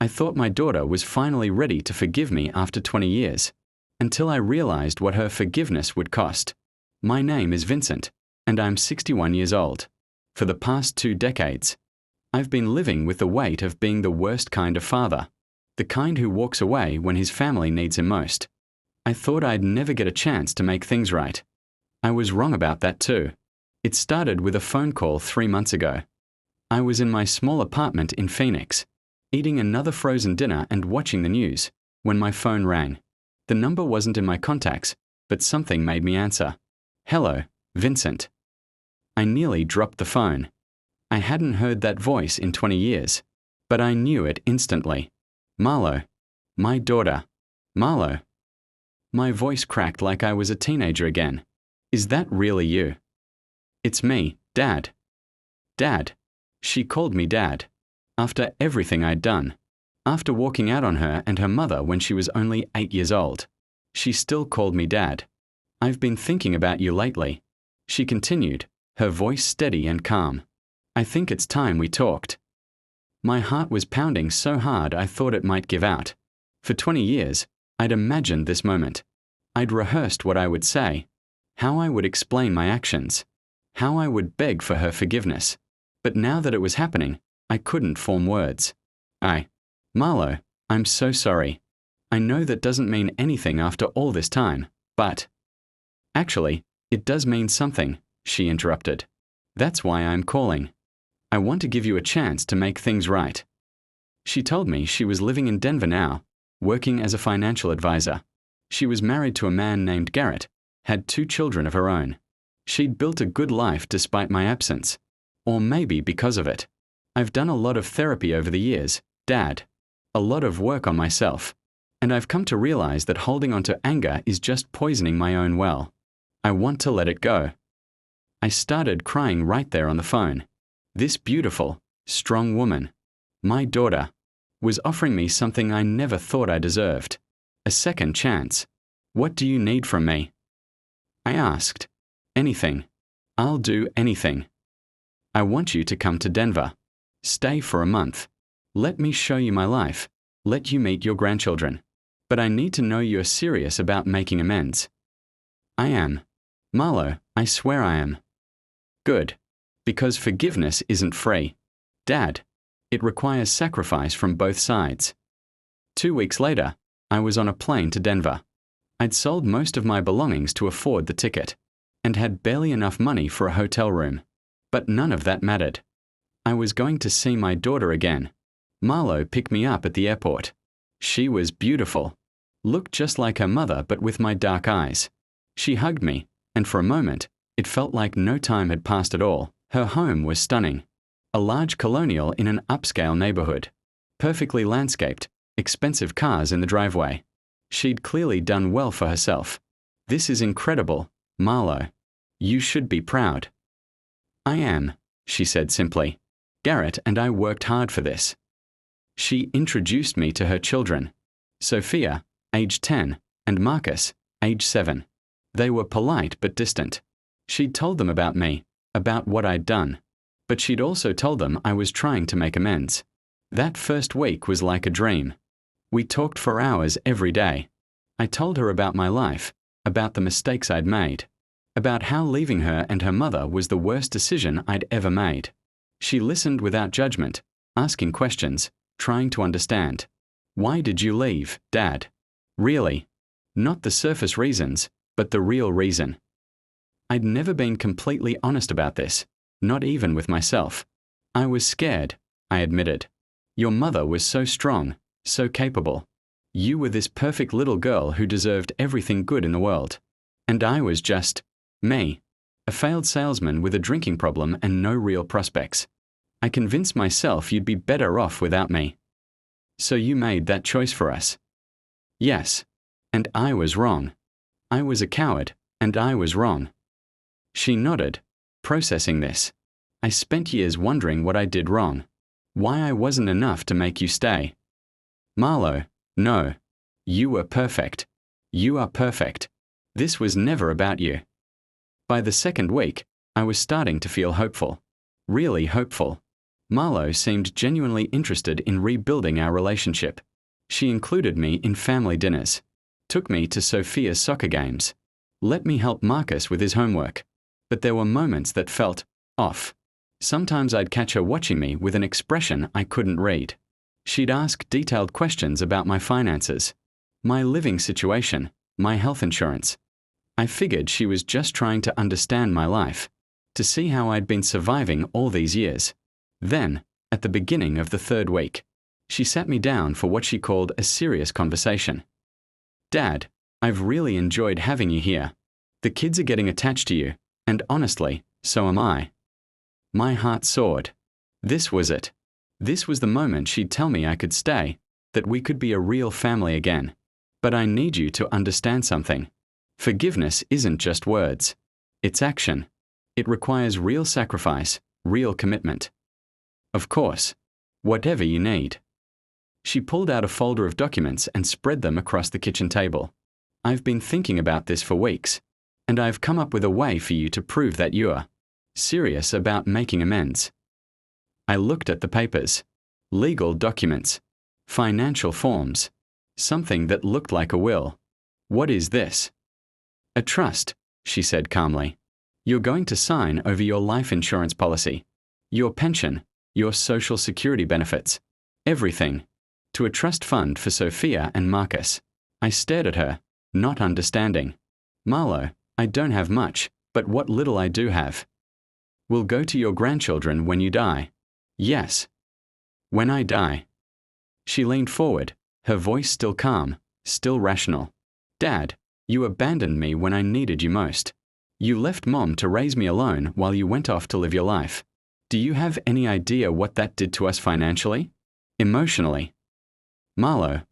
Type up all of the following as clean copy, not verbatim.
I thought my daughter was finally ready to forgive me after 20 years, until I realized what her forgiveness would cost. My name is Vincent, and I'm 61 years old. For the past 2 decades, I've been living with the weight of being the worst kind of father, the kind who walks away when his family needs him most. I thought I'd never get a chance to make things right. I was wrong about that too. It started with a phone call 3 months ago. I was in my small apartment in Phoenix, eating another frozen dinner and watching the news, when my phone rang. The number wasn't in my contacts, but something made me answer. "Hello, Vincent." I nearly dropped the phone. I hadn't heard that voice in 20 years, but I knew it instantly. Marlowe. My daughter. Marlowe. My voice cracked like I was a teenager again. "Is that really you?" "It's me, Dad." Dad. She called me Dad. After everything I'd done. After walking out on her and her mother when she was only 8 years old. She still called me Dad. "I've been thinking about you lately," she continued, her voice steady and calm. "I think it's time we talked." My heart was pounding so hard I thought it might give out. For 20 years, I'd imagined this moment. I'd rehearsed what I would say, how I would explain my actions, how I would beg for her forgiveness. But now that it was happening, I couldn't form words. Marlowe, I'm so sorry. I know that doesn't mean anything after all this time, but... Actually, it does mean something, she interrupted. That's why I'm calling. I want to give you a chance to make things right. She told me she was living in Denver now, working as a financial advisor. She was married to a man named Garrett, had 2 children of her own. She'd built a good life despite my absence, or maybe because of it. I've done a lot of therapy over the years, Dad, a lot of work on myself, and I've come to realize that holding on to anger is just poisoning my own well. I want to let it go. I started crying right there on the phone. This beautiful, strong woman, my daughter, was offering me something I never thought I deserved. A second chance. "What do you need from me?" I asked. "Anything. I'll do anything. I want you to come to Denver. Stay for a month. Let me show you my life. Let you meet your grandchildren. But I need to know you're serious about making amends." "I am. Marlowe, I swear I am." "Good. Because forgiveness isn't free. Dad, it requires sacrifice from both sides." 2 weeks later, I was on a plane to Denver. I'd sold most of my belongings to afford the ticket, and had barely enough money for a hotel room. But none of that mattered. I was going to see my daughter again. Marlowe picked me up at the airport. She was beautiful. Looked just like her mother but with my dark eyes. She hugged me, and for a moment, it felt like no time had passed at all. Her home was stunning. A large colonial in an upscale neighborhood. Perfectly landscaped, expensive cars in the driveway. She'd clearly done well for herself. "This is incredible, Marlowe. You should be proud." "I am," she said simply. "Garrett and I worked hard for this." She introduced me to her children. Sophia, age 10, and Marcus, age 7. They were polite but distant. She'd told them about me, about what I'd done. But she'd also told them I was trying to make amends. That first week was like a dream. We talked for hours every day. I told her about my life, about the mistakes I'd made, about how leaving her and her mother was the worst decision I'd ever made. She listened without judgment, asking questions, trying to understand. "Why did you leave, Dad?" Really. Not the surface reasons, but the real reason. I'd never been completely honest about this, not even with myself. I was scared, I admitted. Your mother was so strong, so capable. You were this perfect little girl who deserved everything good in the world. And I was just me, a failed salesman with a drinking problem and no real prospects. I convinced myself you'd be better off without me. So you made that choice for us. Yes. And I was wrong. I was a coward, and I was wrong. She nodded, processing this. I spent years wondering what I did wrong. Why I wasn't enough to make you stay. Marlowe, no. You were perfect. You are perfect. This was never about you. By the second week, I was starting to feel hopeful. Really hopeful. Marlowe seemed genuinely interested in rebuilding our relationship. She included me in family dinners, took me to Sophia's soccer games, let me help Marcus with his homework. But there were moments that felt off. Sometimes I'd catch her watching me with an expression I couldn't read. She'd ask detailed questions about my finances, my living situation, my health insurance. I figured she was just trying to understand my life, to see how I'd been surviving all these years. Then, at the beginning of the third week, she sat me down for what she called a serious conversation. "Dad, I've really enjoyed having you here. The kids are getting attached to you, and honestly, so am I." My heart soared. This was it. This was the moment she'd tell me I could stay, that we could be a real family again. "But I need you to understand something. Forgiveness isn't just words. It's action. It requires real sacrifice, real commitment." "Of course. Whatever you need." She pulled out a folder of documents and spread them across the kitchen table. "I've been thinking about this for weeks, and I've come up with a way for you to prove that you're serious about making amends." I looked at the papers. Legal documents. Financial forms. Something that looked like a will. "What is this?" "A trust," she said calmly. "You're going to sign over your life insurance policy, your pension, your social security benefits, everything, to a trust fund for Sophia and Marcus." I stared at her, not understanding. "Marlowe, I don't have much, but what little I do have will go to your grandchildren when you die." "Yes." "When I die." She leaned forward, her voice still calm, still rational. "Dad, you abandoned me when I needed you most. You left Mom to raise me alone while you went off to live your life. Do you have any idea what that did to us financially? Emotionally?" "Marlowe,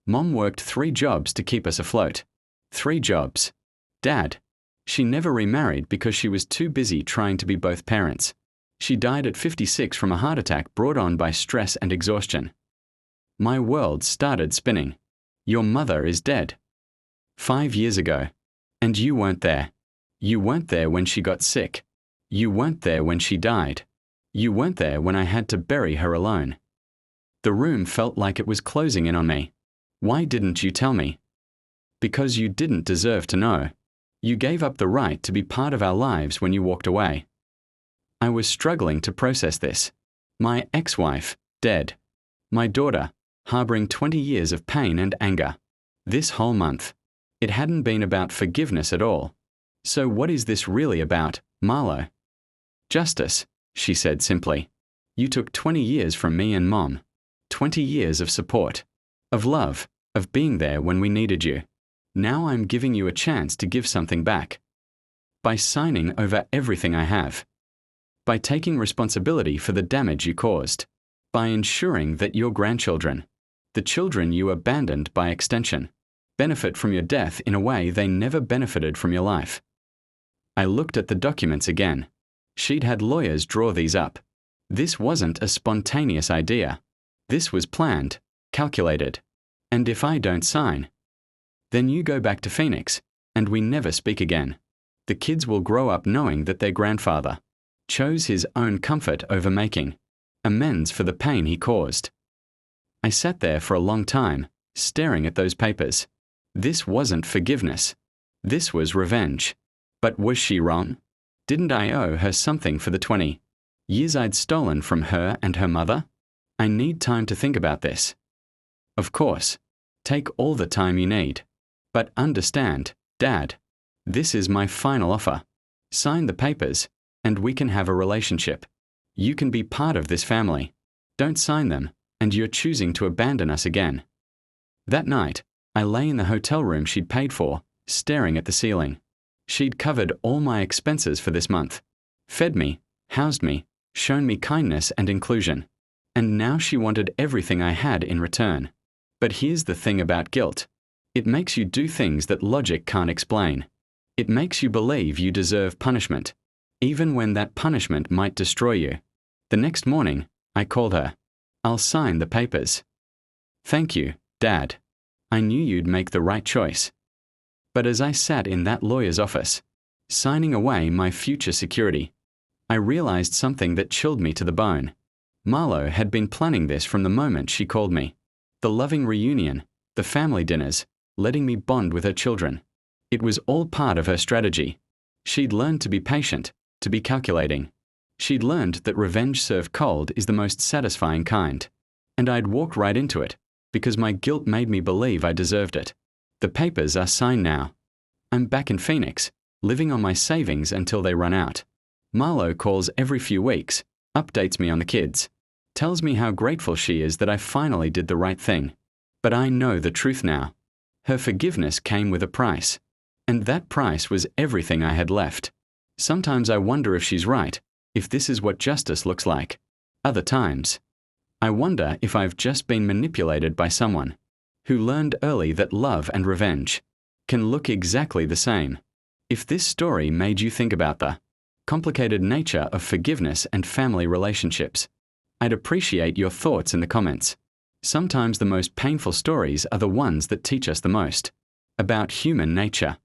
Mom worked 3 jobs to keep us afloat. 3 jobs. Dad, she never remarried because she was too busy trying to be both parents. She died at 56 from a heart attack brought on by stress and exhaustion." My world started spinning. "Your mother is dead. 5 years ago. And you weren't there. You weren't there when she got sick. You weren't there when she died. You weren't there when I had to bury her alone." The room felt like it was closing in on me. "Why didn't you tell me?" "Because you didn't deserve to know. You gave up the right to be part of our lives when you walked away." I was struggling to process this. My ex-wife, dead. My daughter, harboring 20 years of pain and anger. This whole month. It hadn't been about forgiveness at all. "So what is this really about, Marlowe?" "Justice," she said simply. "You took 20 years from me and Mom. 20 years of support, of love, of being there when we needed you. Now I'm giving you a chance to give something back. By signing over everything I have. By taking responsibility for the damage you caused. By ensuring that your grandchildren, the children you abandoned by extension, benefit from your death in a way they never benefited from your life." I looked at the documents again. She'd had lawyers draw these up. This wasn't a spontaneous idea. This was planned, calculated. "And if I don't sign, then you go back to Phoenix, and we never speak again. The kids will grow up knowing that their grandfather chose his own comfort over making amends for the pain he caused." I sat there for a long time, staring at those papers. This wasn't forgiveness. This was revenge. But was she wrong? Didn't I owe her something for the 20 years I'd stolen from her and her mother? "I need time to think about this." "Of course. Take all the time you need. But understand, Dad, this is my final offer. Sign the papers, and we can have a relationship. You can be part of this family. Don't sign them, and you're choosing to abandon us again." That night, I lay in the hotel room she'd paid for, staring at the ceiling. She'd covered all my expenses for this month, fed me, housed me, shown me kindness and inclusion. And now she wanted everything I had in return. But here's the thing about guilt. It makes you do things that logic can't explain. It makes you believe you deserve punishment, even when that punishment might destroy you. The next morning, I called her. "I'll sign the papers." "Thank you, Dad. I knew you'd make the right choice." But as I sat in that lawyer's office, signing away my future security, I realized something that chilled me to the bone. Marlowe had been planning this from the moment she called me. The loving reunion, the family dinners, letting me bond with her children. It was all part of her strategy. She'd learned to be patient, to be calculating. She'd learned that revenge served cold is the most satisfying kind. And I'd walked right into it, because my guilt made me believe I deserved it. The papers are signed now. I'm back in Phoenix, living on my savings until they run out. Marlowe calls every few weeks, updates me on the kids, tells me how grateful she is that I finally did the right thing. But I know the truth now. Her forgiveness came with a price. And that price was everything I had left. Sometimes I wonder if she's right, if this is what justice looks like. Other times, I wonder if I've just been manipulated by someone who learned early that love and revenge can look exactly the same. If this story made you think about the complicated nature of forgiveness and family relationships, I'd appreciate your thoughts in the comments. Sometimes the most painful stories are the ones that teach us the most about human nature.